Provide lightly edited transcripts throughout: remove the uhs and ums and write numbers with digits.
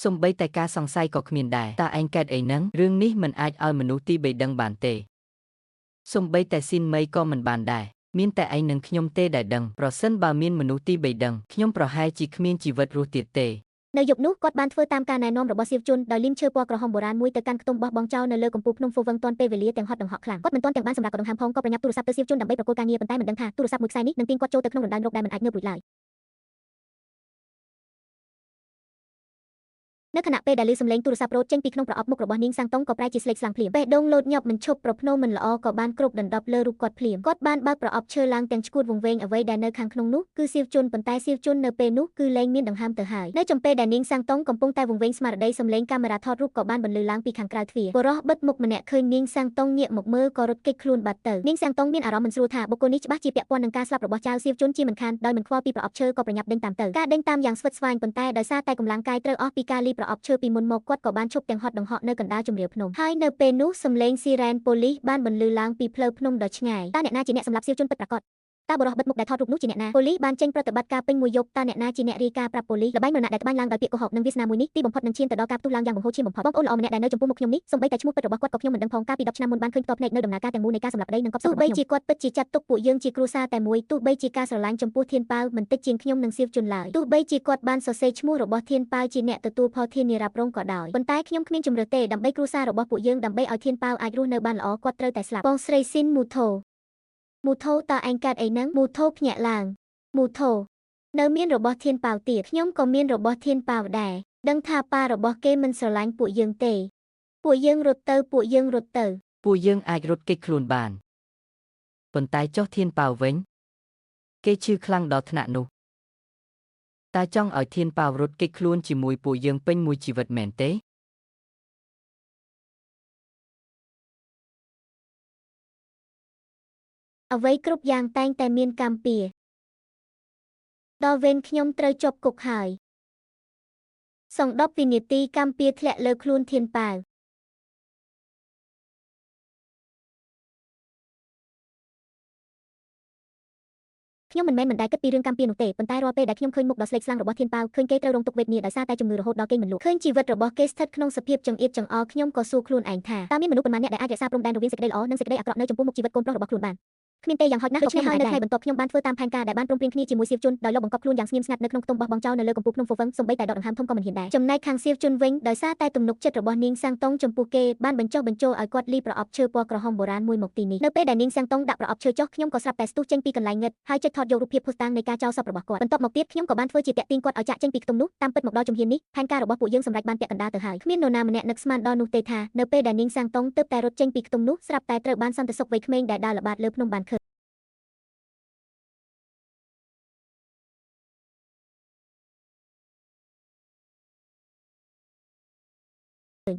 សំបីតែការសង្ស័យក៏គ្មានដែរតើឯងកើតអីហ្នឹងរឿងនេះមិនអាចឲ្យមនុស្សទី3ដឹងបានទេសំបីតែស៊ីនមីក៏មិនបានដែរមានតែឯងនិងខ្ញុំទេដែលដឹងប្រសិនបើមានមនុស្សទី3ដឹងខ្ញុំប្រហែលជាគ្មានជីវិតរស់ទៀតទេនៅយប់នោះគាត់បានធ្វើតាមការណែនាំរបស់សៀវជុនដោយលីមឈើពណ៌ក្រហមបុរាណមួយទៅកាន់ខ្ទង់បោះបង់ចោលនៅលើកំពូលភ្នំហ្វូវឹងទាន់ពេលវេលាទាំងហត់ដង្ហក់ខ្លាំងគាត់មិនទាន់ទាំងបានសម្រាប់ក៏ដង្ហើមផងក៏ប្រញាប់ទូរស័ព្ទទៅសៀវជុនដើម្បីប្រគល់ការងារប៉ុន្តែមិនដឹងថាទូរស័ព្ទមួយខ្សែនេះនឹងទាញគាត់ចូលទៅក្នុងរណ្ដៅនរកដែលមិនអាចងើបរួចឡើយនៅខណៈពេលដែលឮសំឡេងទូរស័ព្ទរោទចេញពីក្នុងប្រអប់មុខរបស់នាងសាំងតុងក៏ប្រែជាស្លេកស្លាំងភ្លាមបេះដូងលោតញាប់មិនឈប់ប្រភ្នោមិនល្អក៏បានគ្របដណ្ដប់លើរូបគាត់ភ្លាមគាត់បានបើកប្រអប់ឈើឡើងទាំងឈួតវង្វេងអ្វីដែលនៅខាងក្នុងនោះគឺសៀវជុនប៉ុន្តែសៀវជុននៅពេលនោះគឺលែងមានដង្ហើមទៅហើយនៅចំពេលដែលនាងសាំងតុងកំពុងតែវង្វេងស្មារតីសំឡេងកាមេរ៉ាថតរូបក៏បានបន្លឺឡើងពីខាងក្រៅទ្វារបុរសបិទមុខម្នាក់ឃើញនាងសាំងតុងងាកមកមើលក៏រត់គេចខ្លួនបាត់ទៅនាងសាំងតុងមានអារម្មណ៍មិនស្រួលថាបុគ្គលនេះច្បាស់ជាពាក់ព័ន្ធនឹងការស្លាប់របស់ចៅសៀវជុនជាមិនខានដោយមិនខ្វល់ពីប្រអប់ឈើក៏ប្រញាប់ដេញតាមទៅការដេញតាមយ៉ាងស្វិតស្វាញប៉ុន្តែដោយសារតែកម្លាំងកាយត្រូវអស់ពីការលីប្រអប់ឈើពីមុនមកគាត់ក៏បានឈប់ទាំងហត់ដង្ហក់នៅកណ្ដាលជម្រាលភ្នំហើយនៅពេលនោះសំឡេងស៊ីរ៉ែនប៉ូលីសបានបន្លឺឡើងពីផ្លូវភ្នំដ៏ឆ្ងាយតើអ្នកណាជាអ្នកសម្លាប់សៀវជុនពិតប្រាកដតើបុរសបិទមុខដែលថតរូបនោះជាអ្នកណាប៉ូលីសបានចេញប្រតិបត្តិការពេញមួយយប់តើអ្នកណាជាអ្នករាយការណ៍ប្រាប់ប៉ូលីសល្បែងមរណៈដែលត្បាញឡើងដោយពាក្យកុហកនិងវាសនាមួយនេះទីបំផុតនឹងឈានទៅដល់ការផ្ទុះឡើងយ៉ាងបង្ហូរឈាមបំផុតបងប្អូនល្អម្នាក់ដែលនៅចំពោះមុខខ្ញុំនេះសូម្បីតែឈ្មោះពិតរបស់គាត់ក៏ខ្ញុំមិនដឹងផងកាលពី10ឆ្នាំមុនបានឃើញផ្ទាល់ភ្នែកនៅដំណើរការទាំងមូលនៃការសម្លាប់ប្តីនិងកប់សពរបស់ខ្ញុំទោះបីជាគាត់ពិតជាចាត់ទុកពួកយើងជាគ្រួសារតែមួយទោះបីជាការស្រឡាញ់ចំពោះធានប៉ាវមិនតិចជាងខ្ញុំនិងសៀវជុនឡើយទោះបីជាគាត់បានសរសេរឈ្មោះរបស់ធានប៉ាវជាអ្នកទទួលផលធានារ៉ាប់រងក៏ដោយប៉ុន្តែខ្ញុំគ្មានជំរឿទេដើម្បីគ្រួសាររបស់ពួកយើងដើម្បីឲ្យធានប៉ាវអាចរស់នៅបានល្អគាត់ត្រូវតែស្លាប់បងស្រីស៊ីនមូថូតើឯងកើតអីហ្នឹងមូថូភ្ញាក់ឡើងមូថូនៅមានរបស់ធានប៉ាវទៀតខ្ញុំក៏មានរបស់ធានប៉ាវដែរដឹងថាប៉ារបស់គេមិនស្រឡាញ់ពួកយើងទេពួកយើងរត់ទៅពួកយើងអាចរត់គេចខ្លួនបានប៉ុន្តែចុះធានប៉ាវវិញគេឈឺខ្លាំងដល់ថ្នាក់នោះតើចង់ឲ្យធានប៉ាវរត់គេចខ្លួនជាមួយពួកយើងពេញមួយជីវិតមែនទេអ្វីគ្រប់យ៉ាងតែងតែមានកម្មពៀដល់វេនខ្ញុំត្រូវជាប់គុកហើយសង្ដប់វិនាទីកម្មពៀធ្លាក់លើខ្លួនធានប៉ាវខ្ញុំមិនមែនមិនដែលគិតពីរឿងកម្មពៀនោះទេប៉ុន្តែរាល់ពេលដែលខ្ញុំឃើញមុខដ៏ស្លេកស្លាំងរបស់ធានប៉ាវឃើញគេត្រូវរងទុក្ខវេទនាដោយសារតែជំងឺរហូតដល់គេងមិនលក់ឃើញជីវិតរបស់គេស្ថិតក្នុងសភាពចង្អៀតចង្អល់ខ្ញុំក៏សួរខ្លួនឯងថាតើមានមនុស្សប៉ុន្មានអ្នកដែលអាចរក្សាព្រំដែនរវាងសេចក្តីល្អនិងសេចក្តីអាក្រក់នៅចំពោះមុខជីវិតកូនប្រុសរបស់ខ្លួនបានគ្មានទេយ៉ាងហោចណាស់ដូច្នេះហើយនៅថ្ងៃបន្ទាប់ខ្ញុំបានធ្វើតាមផែនការដែលបានព្រមព្រៀងគ្នាជាមួយសៀវជុនដោយលុបបង្កប់ខ្លួនយ៉ាងស្ងៀមស្ងាត់នៅក្នុងខ្ទង់បោះបង់ចោលនៅលើកំពូលភ្នំហ្វូវឹងសូម្បីតែដកដង្ហើមធំក៏មិនហ៊ានដែរចំណែកខាងសៀវជុនវិញដោយសារតែទំនុកចិត្តរបស់នាងសាំងតុងចំពោះគេបានបញ្ចុះបញ្ចូលឲ្យគាត់លីប្រអប់ឈើពណ៌ក្រហមបុរាណមួយមកទីនេះនៅពេលដែលនាងសាំងតុងដាក់ប្រអប់ឈើចុះខ្ញុំក៏ស្រាប់តែស្ទុះចេញពីកន្លែងងឹតហើយចុចថតយករូបភាពភស្តុតាងនៃការចោលសពរបស់គាត់បន្ទាប់មកទៀតខ្ញុំក៏បានធ្វើជាតាក់ទាញគាត់ឲ្យចាក់ចេញពីខ្ទង់នោះតាមពិតមកដល់ជំហាននេះផែនការរបស់ពួកយើងសម្រេចបានពាក់កណ្ដាលទៅហើយគ្មាននរណាម្នាក់នឹកស្មានដល់នោះទេថានៅពេលដែលនាងសាំងតុងទើបតែរត់ចេញពីខ្ទង់នោះស្រាប់តែត្រូវបានសន្តិសុខវ័យក្មេងដែលដើរល្បាតលើភ្នំបានឃើញ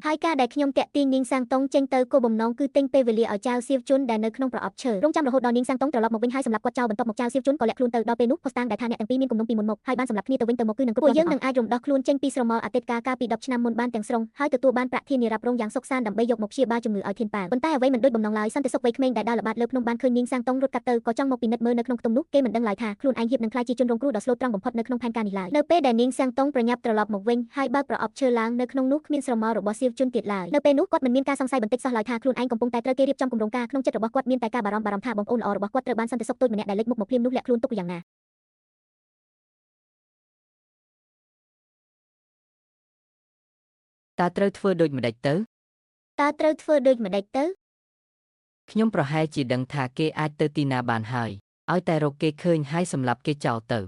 ហើយការដែលខ្ញុំតាក់ទាញនាងសាំងតុងចេញទៅគោលបំណងគឺទិញពេលវេលាឲ្យចៅសៀវជុនដែលនៅក្នុងប្រអប់ឈើរងចាំរហូតដល់នាងសាំងតុងត្រឡប់មកវិញហើយសម្រាប់គាត់ចោលបន្ទាប់មកចៅសៀវជុនក៏លាក់ខ្លួនទៅដល់ពេលនោះផុសតាងដែលថាអ្នកទាំងពីរមានគំនុំពីមុនមកហើយបានសម្រាប់គ្នាទៅវិញទៅមកគឺនឹងពួកយើងនឹងអាចរំដោះខ្លួនចេញពីស្រមោលអតីតកាលកាលពី10ឆ្នាំមុនបានទាំងស្រុងហើយទទួលបានប្រាក់ធានារ៉ាប់រងយ៉ាងសុខសាន្តដើម្បីយកមកព្យាបាលជំងឺឲ្យធានប៉ាវប៉ុន្តែអ្វីមិនដូចបំណងឡើយសន្តិសុខវ័យក្មេងដែលដើរល្បាតលើភ្នំបានឃើញនាងសាំងតុងរត់កាត់ទៅក៏ចង់មកពិនិត្យមើលនៅក្នុងខ្ទង់នោះគេមិនដឹងឡើយថាខ្លួនឯងហៀបនឹងខ្លាចជាជនរងគ្រោះដ៏ស្លូតត្រង់បំផុតនៅក្នុងផែនការនេះឡើយនៅពេលដែលនាងសាំងតុងប្រញាប់ត្រឡប់មកវិញហើយបើកប្រអប់ឈើឡើងនៅក្នុងនោះគ្មានស្រមោលរបស់សៀវជុនទៀតឡើយនៅពេលនោះគាត់មិនមានការសង្ស័យបន្តិចសោះឡើយថាខ្លួនឯងកំពុងតែត្រូវគេរៀបចំគម្រោងការក្នុងចិត្តរបស់គាត់មានតែការបារម្ភថាបងប្អូនល្អរបស់គាត់ត្រូវបានសន្តិសុខទូចម្នាក់ដែលលេចមុខមកភ្លាមនោះលាក់ខ្លួនទុកយ៉ាងណាតើត្រូវធ្វើដូចម្ដេចទៅខ្ញុំប្រហែលជាដឹងថាគេអាចទៅទីណាបានហើយឲ្យតែរកគេឃើញហើយសម្លាប់គេចោលទៅ